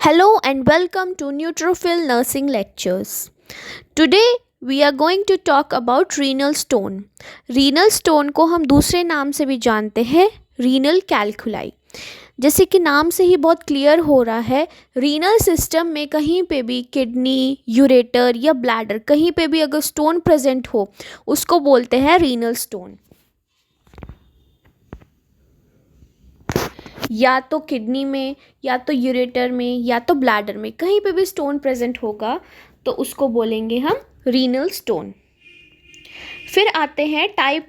Hello and welcome to Neutrophil Nursing Lectures. Today we are going to talk about renal stone. Renal stone को हम दूसरे नाम से भी जानते हैं रीनल कैल्कुलाई. जैसे कि नाम से ही बहुत क्लियर हो रहा है, रीनल सिस्टम में कहीं पे भी किडनी, यूरेटर या ब्लैडर कहीं पे भी अगर स्टोन प्रेजेंट हो उसको बोलते हैं रीनल स्टोन. या तो किडनी में या तो यूरेटर में या तो ब्लैडर में कहीं पे भी स्टोन प्रेजेंट होगा तो उसको बोलेंगे हम रीनल स्टोन. फिर आते हैं टाइप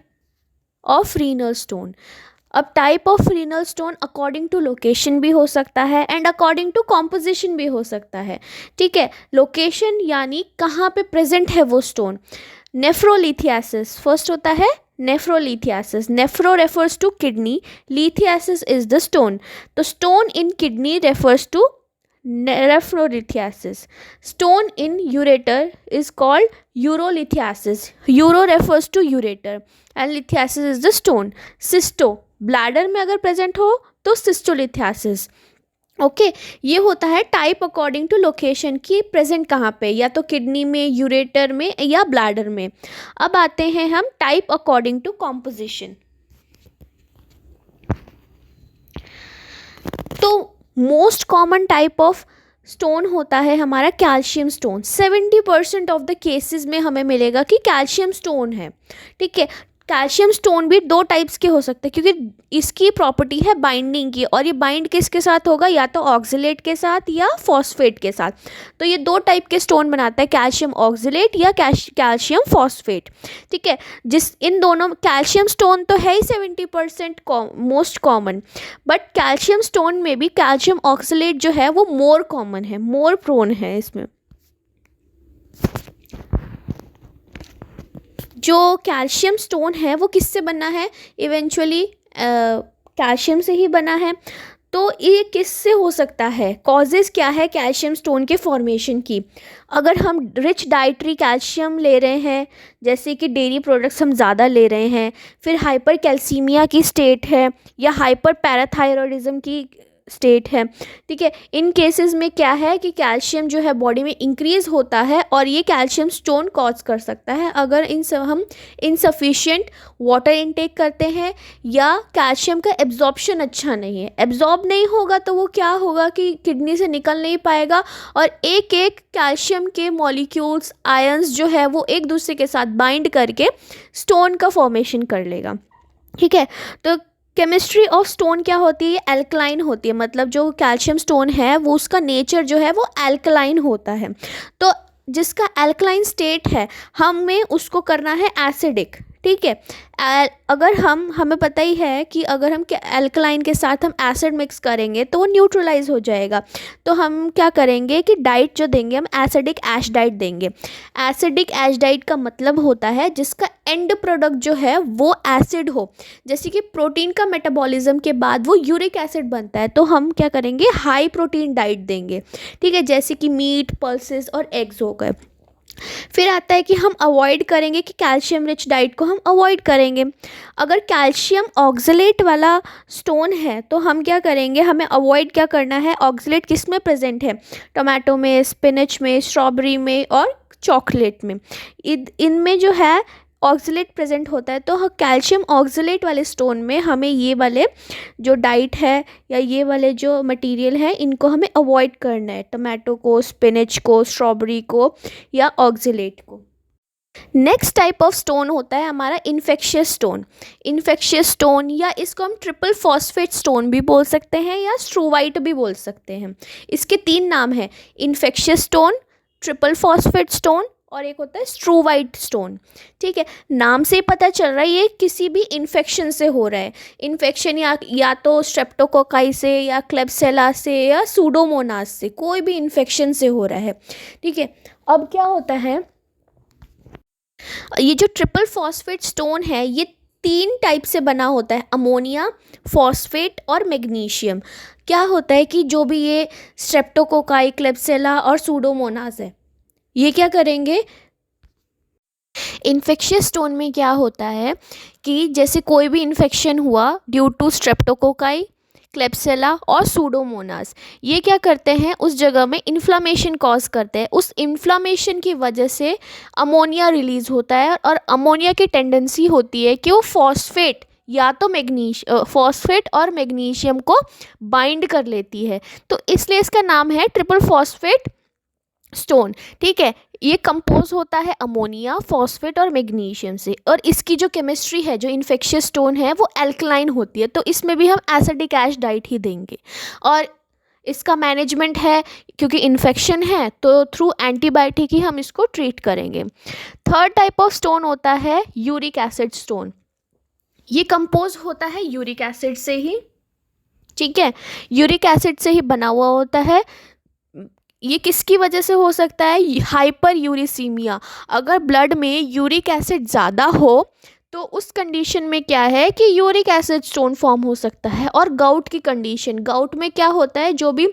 ऑफ रीनल स्टोन. अब type of renal stone according to location भी हो सकता है एंड अकॉर्डिंग टू कॉम्पोजिशन भी हो सकता है. ठीक है, लोकेशन यानी कहाँ पे प्रेजेंट है वो स्टोन. नेफ्रोलिथियासिस फर्स्ट होता है. Nephrolithiasis, nephro refers to kidney, lithiasis is the stone. तो stone in kidney refers to nephrolithiasis. Stone in ureter is called urolithiasis. Uro refers to ureter and lithiasis is the stone. Cysto, bladder में अगर present हो तो सिस्टोलिथियासिस. Okay, ये होता है type according to location की present कहाँ पे, या तो किडनी में, यूरेटर में या ब्लैडर में. अब आते हैं हम टाइप अकॉर्डिंग टू कॉम्पोजिशन. तो most common type of stone होता है हमारा calcium stone. 70% of the cases में हमें मिलेगा कि कैल्शियम स्टोन है. ठीक है, कैल्शियम स्टोन भी दो टाइप्स के हो सकते हैं क्योंकि इसकी प्रॉपर्टी है बाइंडिंग की, और ये बाइंड किसके साथ होगा, या तो ऑक्जिलेट के साथ या फॉस्फेट के साथ. तो ये दो टाइप के स्टोन बनाता है, कैल्शियम ऑक्जिलेट या कैल्शियम फॉस्फेट. ठीक है, जिस इन दोनों कैल्शियम स्टोन तो है ही 70% most common, but calcium stone में भी कैल्शियम ऑक्जिलेट जो है वो मोर कॉमन है, मोर प्रोन है. इसमें जो कैल्शियम स्टोन है वो किससे बना है, इवेंचुअली कैल्शियम से ही बना है. तो ये किससे हो सकता है, कॉजेज़ क्या है कैल्शियम स्टोन के फॉर्मेशन की. अगर हम रिच डाइटरी कैल्शियम ले रहे हैं, जैसे कि डेयरी प्रोडक्ट्स हम ज़्यादा ले रहे हैं, फिर हाइपर कैल्सीमिया की स्टेट है या हाइपर पैराथायरॉयडिज्म की स्टेट है. ठीक है, इन केसेस में क्या है कि कैल्शियम जो है बॉडी में इंक्रीज़ होता है और ये कैल्शियम स्टोन कॉज कर सकता है अगर हम इनसफिशिएंट वाटर इनटेक करते हैं या कैल्शियम का एब्जॉर्प्शन अच्छा नहीं है. एब्जॉर्ब नहीं होगा तो वो क्या होगा कि किडनी से निकल नहीं पाएगा और एक एक कैल्शियम के मॉलिक्यूल्स, आयंस जो है वो एक दूसरे के साथ बाइंड करके स्टोन का फॉर्मेशन कर लेगा. ठीक है, तो केमिस्ट्री ऑफ स्टोन क्या होती है, एल्कलाइन होती है. मतलब जो कैल्शियम स्टोन है वो उसका नेचर जो है वो एल्कलाइन होता है. तो जिसका एल्कलाइन स्टेट है हमें उसको करना है एसिडिक. ठीक है, अगर हमें पता ही है कि अगर हम एल्कलाइन के साथ हम एसिड मिक्स करेंगे तो वो न्यूट्रलाइज हो जाएगा. तो हम क्या करेंगे कि डाइट जो देंगे हम एसिडिक ऐश डाइट देंगे. एसिडिक ऐश डाइट का मतलब होता है जिसका एंड प्रोडक्ट जो है वो एसिड हो. जैसे कि प्रोटीन का मेटाबॉलिज्म के बाद वो यूरिक एसिड बनता है तो हम क्या करेंगे, हाई प्रोटीन डाइट देंगे. ठीक है, जैसे कि मीट, पल्सेस और एग्स हो गए. फिर आता है कि हम अवॉइड करेंगे कि कैल्शियम रिच डाइट को हम अवॉइड करेंगे. अगर कैल्शियम ऑक्सलेट वाला स्टोन है तो हम क्या करेंगे, हमें अवॉइड क्या करना है, ऑक्सलेट किस में प्रेजेंट है, टोमेटो में, स्पिनच में, स्ट्रॉबेरी में और चॉकलेट में. इनमें जो है ऑक्सलेट प्रेजेंट होता है. तो कैल्शियम ऑक्सलेट वाले स्टोन में हमें ये वाले जो डाइट है या ये वाले जो मटेरियल है इनको हमें अवॉइड करना है, टोमेटो को, स्पिनच को, स्ट्रॉबेरी को या ऑक्सलेट को. नेक्स्ट टाइप ऑफ स्टोन होता है हमारा इन्फेक्शियस स्टोन. इन्फेक्शियस स्टोन या इसको हम ट्रिपल फॉस्फेट स्टोन भी बोल सकते हैं या स्ट्रूवाइट भी बोल सकते हैं. इसके 3 नाम हैं, infectious stone, triple phosphate stone और एक होता है स्ट्रूवाइट स्टोन. ठीक है, नाम से ही पता चल रहा है ये किसी भी इन्फेक्शन से हो रहा है. इन्फेक्शन या तो स्ट्रेप्टोकोकाई से या क्लेब्सिला से या सूडोमोनास से, कोई भी इन्फेक्शन से हो रहा है. ठीक है, अब क्या होता है, ये जो ट्रिपल फॉस्फेट स्टोन है ये 3 टाइप से बना होता है, अमोनिया, फॉस्फेट और मैग्नीशियम. क्या होता है कि जो भी ये स्ट्रेप्टोकोकाई, क्लेब्सिला और सूडोमोनास है ये क्या करेंगे, इन्फेक्शियस स्टोन में क्या होता है कि जैसे कोई भी इन्फेक्शन हुआ ड्यू टू स्ट्रेप्टोकोकाई, क्लेप्सिला और सूडोमोनास। ये क्या करते हैं, उस जगह में इन्फ्लामेशन कॉज करते हैं। उस इन्फ्लामेशन की वजह से अमोनिया रिलीज होता है और अमोनिया की टेंडेंसी होती है कि वो फॉस्फेट या तो फॉस्फेट और मैग्नीशियम को बाइंड कर लेती है, तो इसलिए इसका नाम है ट्रिपल फॉस्फेट स्टोन। ठीक है, ये कंपोज होता है अमोनिया, फॉस्फेट और मैग्नीशियम से, और इसकी जो केमिस्ट्री है, जो इन्फेक्शियस स्टोन है, वो एल्कलाइन होती है, तो इसमें भी हम एसिडिक ऐश डाइट ही देंगे। और इसका मैनेजमेंट है, क्योंकि इन्फेक्शन है तो थ्रू एंटीबायोटिक ही हम इसको ट्रीट करेंगे। थर्ड टाइप ऑफ स्टोन होता है यूरिक एसिड स्टोन। ये कंपोज होता है यूरिक एसिड से ही। ठीक है, यूरिक एसिड से ही बना हुआ होता है। ये किसकी वजह से हो सकता है, हाइपर यूरिसीमिया। अगर ब्लड में यूरिक एसिड ज़्यादा हो तो उस कंडीशन में क्या है कि यूरिक एसिड स्टोन फॉर्म हो सकता है। और गाउट की कंडीशन, गाउट में क्या होता है, जो भी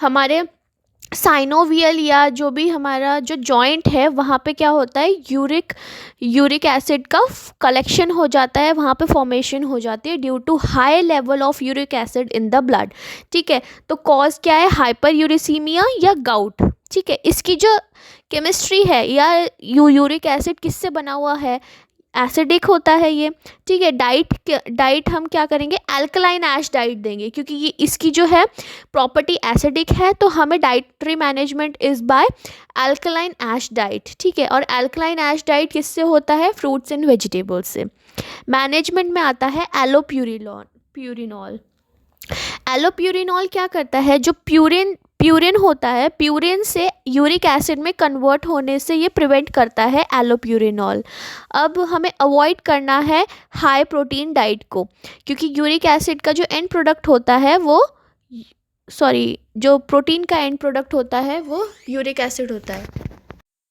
हमारे साइनोवियल या जो भी हमारा जो जॉइंट है वहाँ पे क्या होता है, यूरिक एसिड का कलेक्शन हो जाता है, वहाँ पे फॉर्मेशन हो जाती है due to high level of uric acid in the blood. ठीक है, तो कॉज क्या है, हाइपर यूरिसीमिया या गाउट। ठीक है, इसकी जो केमिस्ट्री है या यूरिक एसिड किससे बना हुआ है, एसिडिक होता है ये। ठीक है, डाइट हम क्या करेंगे, अल्कलाइन ऐश डाइट देंगे, क्योंकि ये इसकी जो है प्रॉपर्टी एसिडिक है, तो हमें dietary management is by alkaline ash diet. ठीक है, और अल्कलाइन ऐश डाइट किससे होता है, फ्रूट्स एंड वेजिटेबल्स से। मैनेजमेंट में आता है एलोप्यूरिनॉल। एलोप्यूरिनॉल क्या करता है, जो प्यूरिन होता है, प्यूरिन से यूरिक एसिड में कन्वर्ट होने से ये प्रिवेंट करता है एलोप्यूरिनॉल। अब हमें अवॉइड करना है हाई प्रोटीन डाइट को, क्योंकि यूरिक एसिड का जो एंड प्रोडक्ट होता है वो जो प्रोटीन का एंड प्रोडक्ट होता है वो यूरिक एसिड होता है।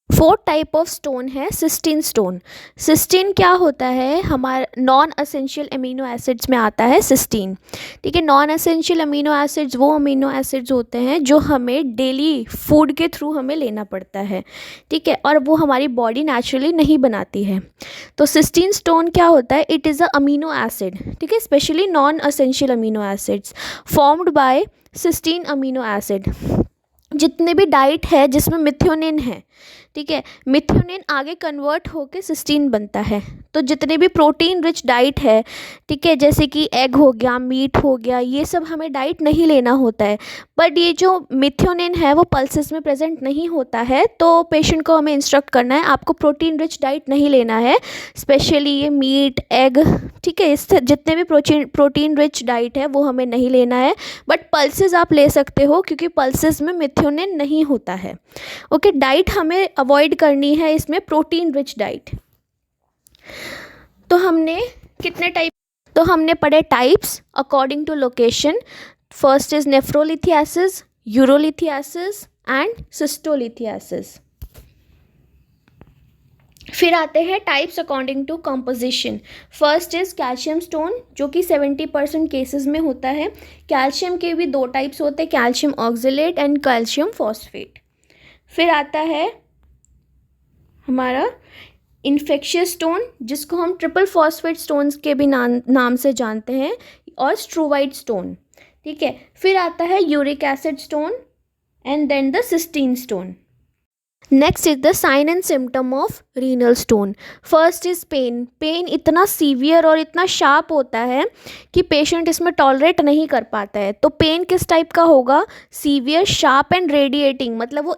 फोर्थ टाइप ऑफ स्टोन है सिस्टीन स्टोन। सिस्टीन क्या होता है, हमारा नॉन असेंशियल अमीनो एसिड्स में आता है सिस्टीन। ठीक है, नॉन असेंशियल अमीनो एसिड्स वो अमीनो एसिड्स होते हैं जो हमें डेली फूड के थ्रू हमें लेना पड़ता है। ठीक है, और वो हमारी बॉडी नेचुरली नहीं बनाती है। तो सिस्टीन स्टोन क्या होता है, it is a amino acid. ठीक है, specially non essential amino acids formed by cystine amino acid. जितने भी डाइट है जिसमें मिथ्योनिन है, ठीक है, मिथ्योनिन आगे कन्वर्ट होके सिस्टीन बनता है। तो जितने भी प्रोटीन रिच डाइट है, ठीक है, जैसे कि एग हो गया, मीट हो गया, ये सब हमें डाइट नहीं लेना होता है। बट ये जो मिथ्योनिन है वो पल्सेस में प्रेजेंट नहीं होता है, तो पेशेंट को हमें इंस्ट्रक्ट करना है आपको प्रोटीन रिच डाइट नहीं लेना है, स्पेशली ये मीट, एग। ठीक है, इससे जितने भी प्रोटीन रिच डाइट है वो हमें नहीं लेना है। बट पल्सेस आप ले सकते हो, क्योंकि पल्सेस में मिथ्योनिन नहीं होता है। ओके, डाइट हमें अवॉइड करनी है इसमें प्रोटीन रिच डाइट। तो हमने पढ़े types according to location. First is nephrolithiasis, urolithiasis and cystolithiasis. फिर आते हैं types according to composition. First is calcium stone, जो कि 70% केसेस में होता है। कैल्शियम के भी दो टाइप्स होते हैं, calcium oxalate and calcium phosphate. फिर आता है हमारा इन्फेक्शियस स्टोन, जिसको हम ट्रिपल फॉस्फेट स्टोन्स के भी नाम से जानते हैं, और स्ट्रूवाइड स्टोन। ठीक है, फिर आता है uric acid stone and then the cystine stone. Next is the sign and symptom of renal stone. First is pain. Pain इतना सीवियर और इतना शार्प होता है कि पेशेंट इसमें टॉलरेट नहीं कर पाता है। तो पेन किस टाइप का होगा, सीवियर, शार्प एंड रेडिएटिंग, मतलब वो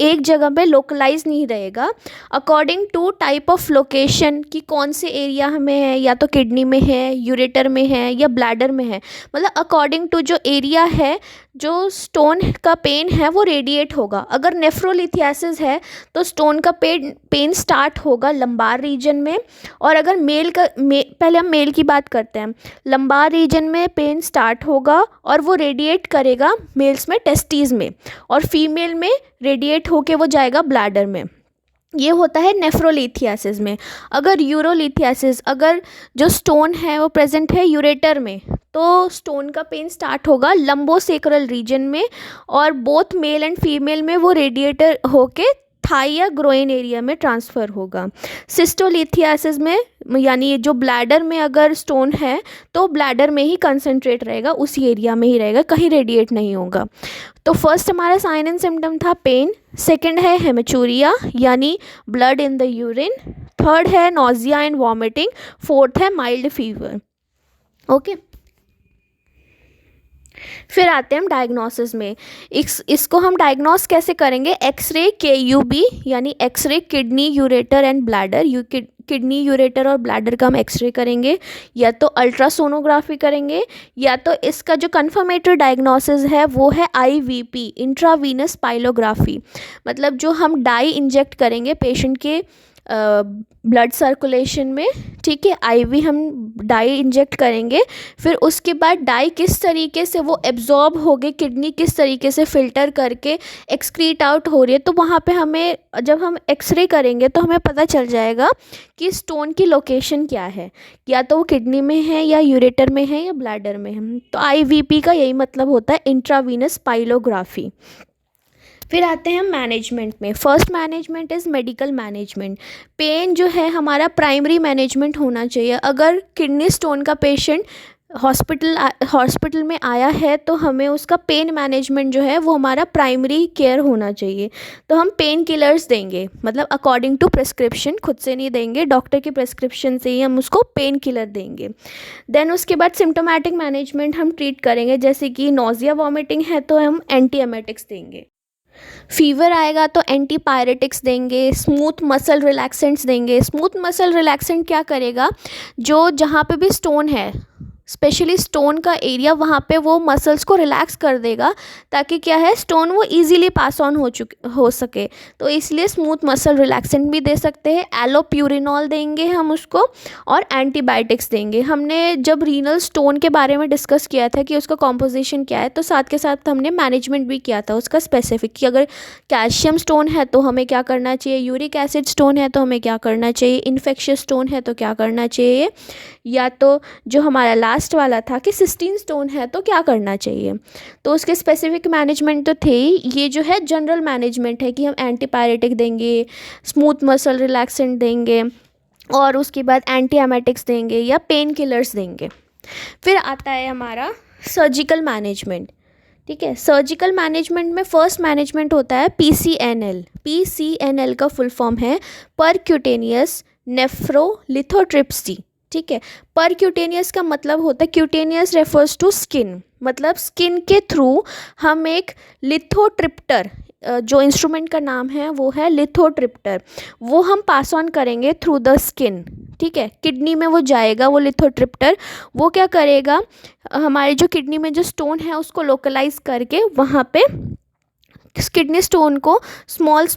एक जगह पे लोकलाइज नहीं रहेगा। According to type of location, कि कौन से एरिया में है, या तो किडनी में है, यूरेटर में है, या ब्लैडर में है, मतलब अकॉर्डिंग टू जो एरिया है जो स्टोन का पेन है वो रेडिएट होगा। अगर नेफ्रोलिथियासिस है तो स्टोन का पेन स्टार्ट होगा लंबार रीजन में, और अगर पहले हम मेल की बात करते हैं, लंबार रीजन में पेन स्टार्ट होगा और वो रेडिएट करेगा मेल्स में टेस्टीज में, और फीमेल में रेडिएट होके वो जाएगा ब्लैडर में। ये होता है नेफ्रोलिथियासिस में। अगर यूरोलिथियासिस, अगर जो स्टोन है वो प्रेजेंट है यूरेटर में, तो स्टोन का पेन स्टार्ट होगा लंबोसेक्रल रीजन में, और बोथ मेल एंड फीमेल में वो रेडिएटर होके थाई या ग्रोइन एरिया में ट्रांसफ़र होगा। सिस्टोलिथियासिस में यानी जो ब्लैडर में अगर स्टोन है तो ब्लैडर में ही कंसंट्रेट रहेगा, उसी एरिया में ही रहेगा, कहीं रेडिएट नहीं होगा। तो फर्स्ट हमारा साइन एंड सिम्टम था पेन, सेकंड है हेमेचूरिया यानी blood in the urine, third है नोजिया एंड वॉमिटिंग, फोर्थ है माइल्ड फीवर। ओके, फिर आते हैं हम डायग्नोसिस में। इसको हम डायग्नोस कैसे करेंगे? एक्सरे KUB यानी X-ray kidney ureter and bladder. Kidney ureter और ब्लैडर का हम एक्सरे करेंगे, या तो अल्ट्रासोनोग्राफी करेंगे, या तो इसका जो कन्फर्मेटरी डायग्नोसिस है वो है IVP इंट्रावीनस पाइलोग्राफी। मतलब जो हम डाई इंजेक्ट करेंगे पेशेंट के ब्लड सर्कुलेशन में, ठीक है, IV हम डाई इंजेक्ट करेंगे, फिर उसके बाद डाई किस तरीके से वो एब्जॉर्ब हो गई, किडनी किस तरीके से फ़िल्टर करके एक्सक्रीट आउट हो रही है, तो वहाँ पे हमें जब हम एक्सरे करेंगे तो हमें पता चल जाएगा कि स्टोन की लोकेशन क्या है, या तो वो किडनी में है या यूरेटर में है या ब्लैडर में है। तो IVP का यही मतलब होता है, इंट्रावीनस पाइलोग्राफी। फिर आते हैं मैनेजमेंट में। First management is medical management. Pain जो है हमारा प्राइमरी मैनेजमेंट होना चाहिए। अगर किडनी स्टोन का पेशेंट हॉस्पिटल में आया है तो हमें उसका पेन मैनेजमेंट जो है वो हमारा प्राइमरी केयर होना चाहिए। तो हम पेन किलर्स देंगे, मतलब अकॉर्डिंग टू प्रिस्क्रिप्शन, खुद से नहीं देंगे, डॉक्टर की प्रिस्क्रिप्शन से ही हम उसको पेन किलर देंगे। देन उसके बाद सिम्टोमेटिक मैनेजमेंट हम ट्रीट करेंगे, जैसे कि नोजिया वॉमिटिंग है तो हम एंटी एमेटिक्स देंगे, फीवर आएगा तो एंटीपायरेटिक्स देंगे, स्मूथ मसल रिलैक्सेंट्स देंगे। स्मूथ मसल रिलैक्सेंट क्या करेगा? जो जहाँ पे भी स्टोन है, स्पेशली स्टोन का एरिया, वहाँ पे वो मसल्स को रिलैक्स कर देगा, ताकि क्या है, स्टोन वो इजीली पास ऑन हो सके। तो इसलिए स्मूथ मसल रिलैक्सेंट भी दे सकते हैं। एलोप्यूरिनॉल देंगे हम उसको, और एंटीबायोटिक्स देंगे। हमने जब रीनल स्टोन के बारे में डिस्कस किया था कि उसका कॉम्पोजिशन क्या है, तो साथ के साथ हमने मैनेजमेंट भी किया था उसका स्पेसिफिक, कि अगर कैल्शियम स्टोन है तो हमें क्या करना चाहिए, यूरिक एसिड स्टोन है तो हमें क्या करना चाहिए, इन्फेक्शियस स्टोन है तो क्या करना चाहिए, या तो जो हमारा लास्ट वाला था कि सिस्टीन स्टोन है तो क्या करना चाहिए। तो उसके स्पेसिफिक मैनेजमेंट तो थे ही। ये जो है जनरल मैनेजमेंट है कि हम एंटीपायरेटिक देंगे, स्मूथ मसल रिलैक्सेंट देंगे, और उसके बाद एंटी एमेटिक्स देंगे या पेन किलर्स देंगे। फिर आता है हमारा सर्जिकल मैनेजमेंट। ठीक है, सर्जिकल मैनेजमेंट में फर्स्ट मैनेजमेंट होता है PCNL। PCNL का फुल फॉर्म है परक्यूटेनियस नेफ्रोलिथोट्रिप्सी। ठीक है, परक्यूटेनियस का मतलब होता है, क्यूटेनियस रेफर्स टू स्किन, मतलब स्किन के थ्रू हम एक लिथोट्रिप्टर, जो इंस्ट्रूमेंट का नाम है वो है लिथोट्रिप्टर, वो हम पास ऑन करेंगे थ्रू द स्किन। ठीक है, किडनी में वो जाएगा, वो लिथोट्रिप्टर वो क्या करेगा, हमारे जो किडनी में जो स्टोन है उसको लोकलाइज करके वहाँ पे किडनी स्टोन को स्मॉल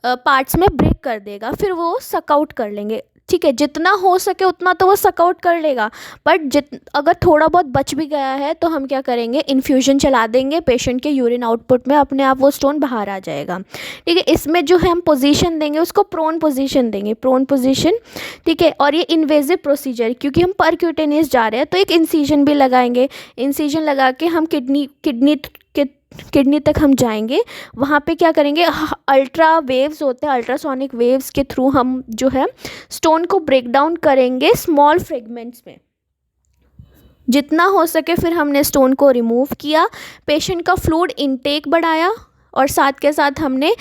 पार्ट्स में ब्रेक कर देगा, फिर वो सक आउट कर लेंगे। ठीक है, जितना हो सके उतना तो वो सक आउट कर लेगा, बट अगर थोड़ा बहुत बच भी गया है तो हम क्या करेंगे, इन्फ्यूजन चला देंगे पेशेंट के यूरिन आउटपुट में, अपने आप वो स्टोन बाहर आ जाएगा। ठीक है, इसमें जो है हम पोजीशन देंगे उसको प्रोन पोजीशन देंगे, प्रोन पोजीशन। ठीक है, और ये इन्वेजिव प्रोसीजर, क्योंकि हम परक्यूटेनियस जा रहे हैं तो एक इंसिजन भी लगाएंगे। इंसिजन लगा के हम किडनी तक हम जाएंगे, वहाँ पे क्या करेंगे, अल्ट्रा वेव्स होते हैं, अल्ट्रासोनिक वेव्स के थ्रू हम जो है स्टोन को ब्रेक डाउन करेंगे स्मॉल फ्रेगमेंट्स में, जितना हो सके। फिर हमने स्टोन को रिमूव किया, पेशेंट का फ्लूइड इनटेक बढ़ाया, और साथ के साथ हमने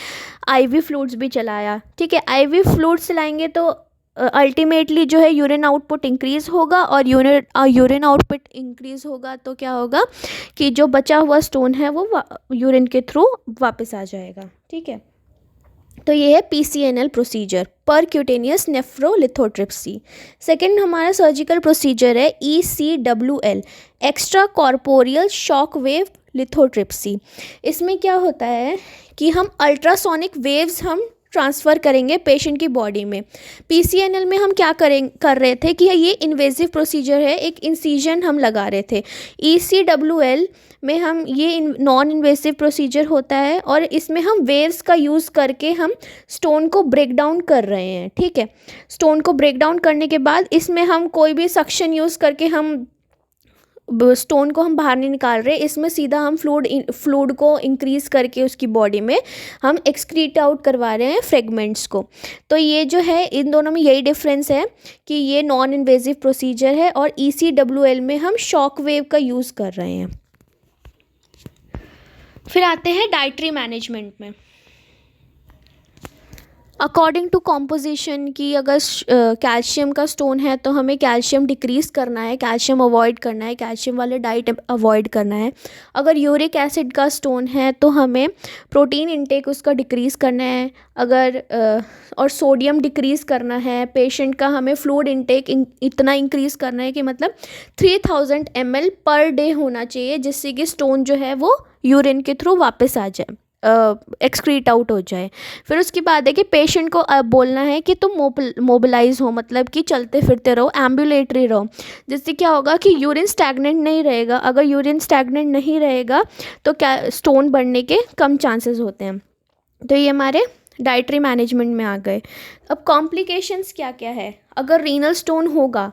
IV फ्लूइड्स भी चलाया। ठीक है, IV फ्लूइड्स चलाएंगे तो अल्टीमेटली जो है यूरिन आउटपुट इंक्रीज़ होगा, और यूरिन आउटपुट इंक्रीज़ होगा तो क्या होगा कि जो बचा हुआ स्टोन है वो यूरिन के थ्रू वापस आ जाएगा। ठीक है, तो ये है PCNL प्रोसीजर, परक्यूटेनियस नेफ्रोलिथोट्रिप्सी। सेकंड हमारा सर्जिकल प्रोसीजर है ECWL, extra corporeal shock wave lithotripsy. इसमें क्या होता है कि हम अल्ट्रासोनिक वेव्स हम ट्रांसफ़र करेंगे पेशेंट की बॉडी में। PCNL में हम क्या कर रहे थे कि ये इन्वेजिव प्रोसीजर है, एक इंसिजन हम लगा रहे थे। ECWL में हम ये नॉन इन्वेसिव प्रोसीजर होता है, और इसमें हम वेव्स का यूज़ करके हम स्टोन को ब्रेक डाउन कर रहे हैं। ठीक है, स्टोन को ब्रेक डाउन करने के बाद इसमें हम कोई भी सक्शन यूज़ करके हम स्टोन को हम बाहर नहीं निकाल रहे, इसमें सीधा हम फ्लूइड को इंक्रीज़ करके उसकी बॉडी में हम एक्सक्रीट आउट करवा रहे हैं फ्रेगमेंट्स को। तो ये जो है इन दोनों में यही डिफरेंस है कि ये नॉन इन्वेजिव प्रोसीजर है और ECWL में हम शॉक वेव का यूज़ कर रहे हैं। फिर आते हैं डाइटरी मैनेजमेंट में। अकॉर्डिंग टू कॉम्पोजिशन की अगर कैल्शियम का स्टोन है तो हमें कैल्शियम डिक्रीज़ करना है, कैल्शियम अवॉइड करना है, कैल्शियम वाले डाइट अवॉइड करना है। अगर यूरिक एसिड का स्टोन है तो हमें प्रोटीन इंटेक उसका डिक्रीज़ करना है। अगर और सोडियम डिक्रीज़ करना है पेशेंट का, हमें फ्लूइड इंटेक इतना इंक्रीज़ करना है कि मतलब 3000 ml पर डे होना चाहिए, जिससे कि स्टोन जो है वो यूरिन के थ्रू वापस आ जाए, एक्सक्रीट आउट हो जाए। फिर उसके बाद है कि पेशेंट को बोलना है कि तुम मोबिलाइज हो, मतलब कि चलते फिरते रहो, एम्बुलेटरी रहो, जिससे क्या होगा कि यूरिन स्टैगनेंट नहीं रहेगा। अगर यूरिन स्टैगनेंट नहीं रहेगा तो क्या स्टोन बढ़ने के कम चांसेस होते हैं। तो ये हमारे डाइटरी मैनेजमेंट में आ गए। अब कॉम्प्लिकेशंस क्या क्या है अगर रीनल स्टोन होगा।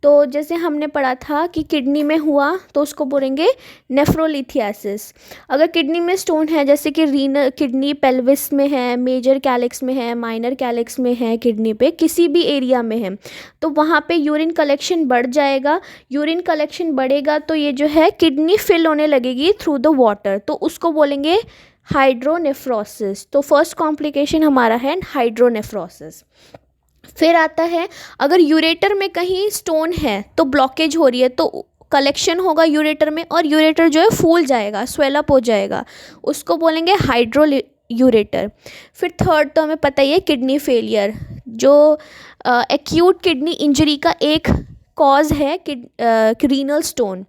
तो जैसे हमने पढ़ा था कि किडनी में हुआ तो उसको बोलेंगे नेफ्रोलिथियासिस। अगर किडनी में स्टोन है, जैसे कि रीनल किडनी पेल्विस में है, मेजर कैलिक्स में है, माइनर कैलिक्स में है, किडनी पे किसी भी एरिया में है, तो वहाँ पे यूरिन कलेक्शन बढ़ जाएगा। यूरिन कलेक्शन बढ़ेगा तो ये जो है किडनी फिल होने लगेगी थ्रू द वाटर, तो उसको बोलेंगे हाइड्रोनेफ्रोसिस। तो फर्स्ट कॉम्प्लिकेशन हमारा है हाइड्रोनेफ्रोसिस। फिर आता है अगर यूरेटर में कहीं स्टोन है तो ब्लॉकेज हो रही है तो कलेक्शन होगा यूरेटर में और यूरेटर जो है फूल जाएगा, स्वेलअप हो जाएगा, उसको बोलेंगे हाइड्रो यूरेटर। फिर थर्ड तो हमें पता ही है किडनी फेलियर, जो एक्यूट किडनी इंजरी का एक कॉज है रीनल स्टोन।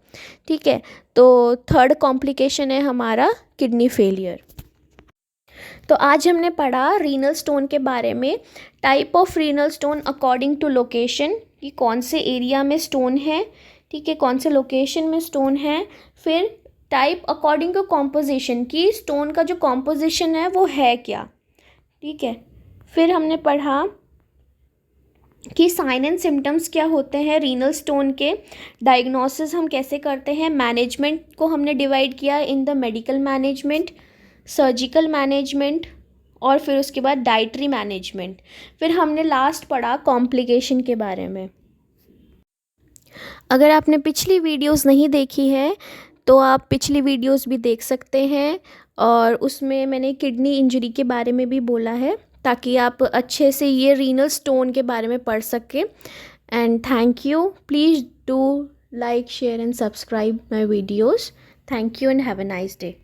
ठीक है, तो थर्ड कॉम्प्लिकेशन है हमारा किडनी फेलियर। तो आज हमने पढ़ा रीनल स्टोन के बारे में, type of renal stone according to location, कि कौन से एरिया में स्टोन है, ठीक है, कौन से लोकेशन में स्टोन है। फिर टाइप अकॉर्डिंग टू कॉम्पोजिशन, कि स्टोन का जो कॉम्पोजिशन है वो है क्या, ठीक है। फिर हमने पढ़ा कि साइन एंड सिम्टम्स क्या होते हैं रीनल स्टोन के, डायग्नोसिस हम कैसे करते हैं, मैनेजमेंट को हमने डिवाइड किया in the medical management, surgical management और फिर उसके बाद डाइटरी मैनेजमेंट। फिर हमने लास्ट पढ़ा कॉम्प्लिकेशन के बारे में। अगर आपने पिछली वीडियोस नहीं देखी है तो आप पिछली वीडियोस भी देख सकते हैं, और उसमें मैंने किडनी इंजरी के बारे में भी बोला है, ताकि आप अच्छे से ये रीनल स्टोन के बारे में पढ़ सकें। And thank you, please do like share and subscribe my videos. Thank you and have a nice day.